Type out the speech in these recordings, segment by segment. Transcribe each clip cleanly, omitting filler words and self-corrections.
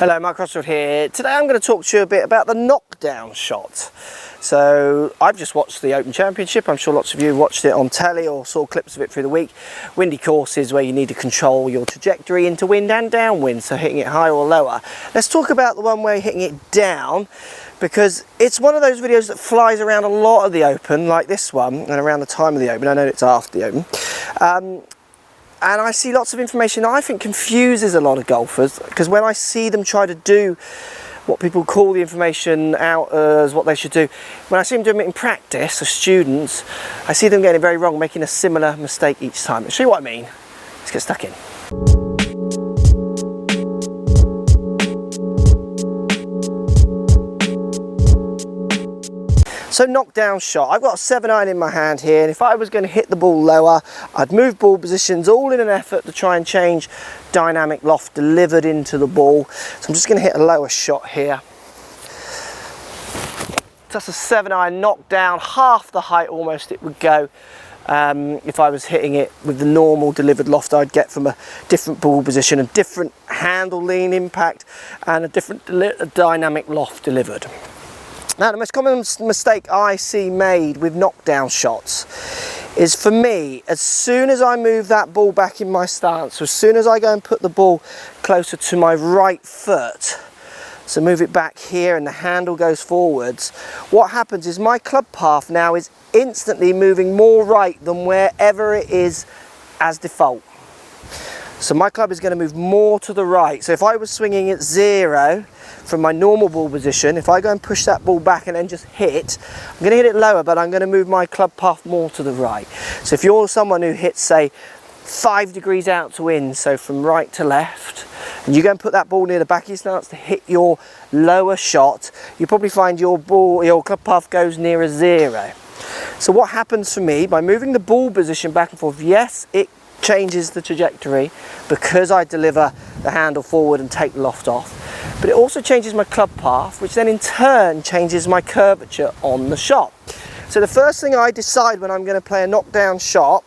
Hello, Mark Crossfield here. Today I'm going to talk to you a bit about the knockdown shot. So I've just watched the Open Championship. I'm sure lots of you watched it on telly or saw clips of it through the week. Windy courses where you need to control your trajectory into wind and downwind, so hitting it high or lower. Let's talk about the one where you're hitting it down, because it's one of those videos that flies around a lot of the Open, like this one, and around the time of the Open. I know it's after the Open. And I see lots of information that I think confuses a lot of golfers, because when I see them try to do what people call the information out as what they should do, when I see them doing it in practice as students, I see them getting it very wrong, making a similar mistake each time. I'll show you what I mean. Let's get stuck in. So knockdown shot, I've got a 7-iron in my hand here, and if I was going to hit the ball lower, I'd move ball positions all in an effort to try and change dynamic loft delivered into the ball. So I'm just going to hit a lower shot here. That's a 7-iron knockdown, half the height almost it would go if I was hitting it with the normal delivered loft I'd get from a different ball position, a different handle lean impact and a different dynamic loft delivered. Now, the most common mistake I see made with knockdown shots is, for me, as soon as I move that ball back in my stance, so as soon as I go and put the ball closer to my right foot, so move it back here and the handle goes forwards, what happens is my club path now is instantly moving more right than wherever it is as default. So my club is going to move more to the right. So if I was swinging at 0 from my normal ball position, if I go and push that ball back and then just hit, I'm going to hit it lower, but I'm going to move my club path more to the right. So if you're someone who hits, say, 5 degrees out to in, so from right to left, and you go and put that ball near the back of your stance to hit your lower shot, you probably find your club path goes nearer 0. So what happens for me, by moving the ball position back and forth, yes, it changes the trajectory because I deliver the handle forward and take the loft off, but it also changes my club path, which then in turn changes my curvature on the shot. So the first thing I decide when I'm going to play a knockdown shot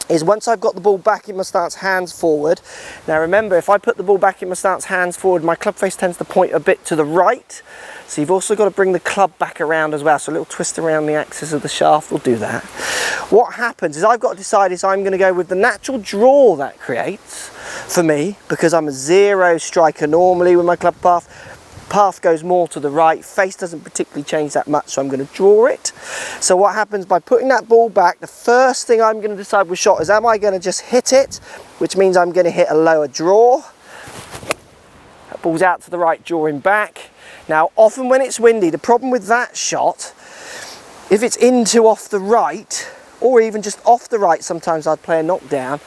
is, once I've got the ball back in my stance, hands forward. Now remember, if I put the ball back in my stance, hands forward, my club face tends to point a bit to the right. So you've also got to bring the club back around as well. So a little twist around the axis of the shaft will do that. What happens is, I've got to decide is I'm going to go with the natural draw that creates for me, because I'm a 0 striker normally with my club path. Path goes more to the right, face doesn't particularly change that much, so I'm going to draw it. So what happens by putting that ball back, the first thing I'm going to decide with shot is, am I going to just hit it, which means I'm going to hit a lower draw. That ball's out to the right, drawing back. Now often when it's windy, the problem with that shot, if it's into off the right, or even just off the right, sometimes I'd play a knockdown,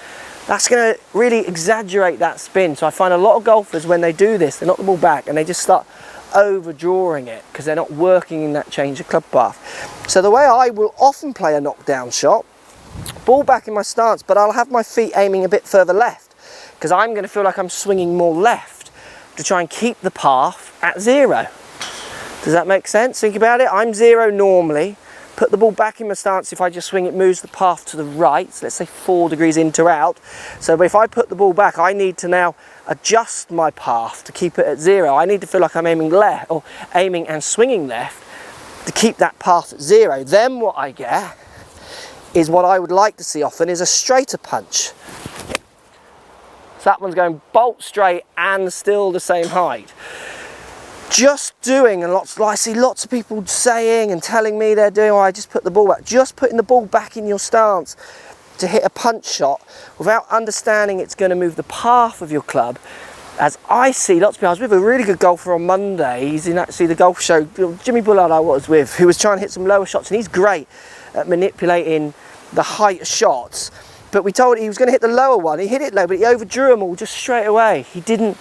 that's going to really exaggerate that spin. So I find a lot of golfers, when they do this, they knock the ball back and they just start overdrawing it because they're not working in that change of club path. So the way I will often play a knockdown shot, ball back in my stance, but I'll have my feet aiming a bit further left, because I'm going to feel like I'm swinging more left to try and keep the path at 0. Does that make sense? Think about it. I'm 0 normally. Put the ball back in my stance, if I just swing, it moves the path to the right, so let's say 4 degrees in to out. So if I put the ball back, I need to now adjust my path to keep it at 0. I need to feel like I'm aiming left, or aiming and swinging left, to keep that path at 0. Then what I get is, what I would like to see often, is a straighter punch. So that one's going bolt straight and still the same height. Just doing, and I see lots of people saying and telling me they're doing, oh, I just put the ball back. Just putting the ball back in your stance to hit a punch shot without understanding it's going to move the path of your club. As I see lots of people, I was with a really good golfer on Monday. He's in actually the golf show, Jimmy Bullard I was with, who was trying to hit some lower shots, and he's great at manipulating the height of shots. But we told him he was going to hit the lower one. He hit it low, but he overdrew them all just straight away. He didn't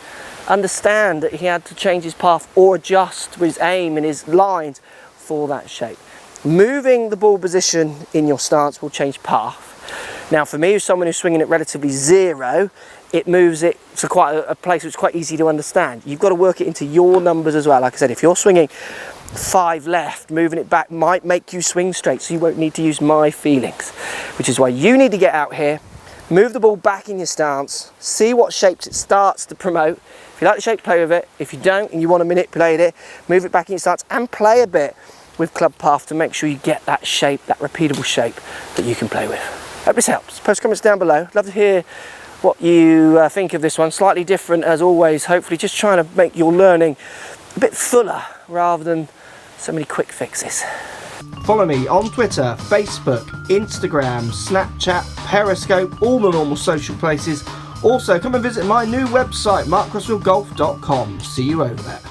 understand that he had to change his path or adjust his aim and his lines for that shape. Moving the ball position in your stance will change path. Now for me, as someone who's swinging at relatively 0, it moves it to quite a place which is quite easy to understand. You've got to work it into your numbers as well. Like I said, if you're swinging 5 left, moving it back might make you swing straight, so you won't need to use my feelings, which is why you need to get out here, move the ball back in your stance, see what shapes it starts to promote. If you like the shape, play with it. If you don't and you want to manipulate it, move it back in your stance and play a bit with club path to make sure you get that shape, that repeatable shape that you can play with. Hope this helps. Post comments down below. Love to hear what you think of this one. Slightly different as always, hopefully just trying to make your learning a bit fuller rather than so many quick fixes. Follow me on Twitter, Facebook, Instagram, Snapchat, Periscope, all the normal social places. Also, come and visit my new website, markcrossfieldgolf.com. See you over there.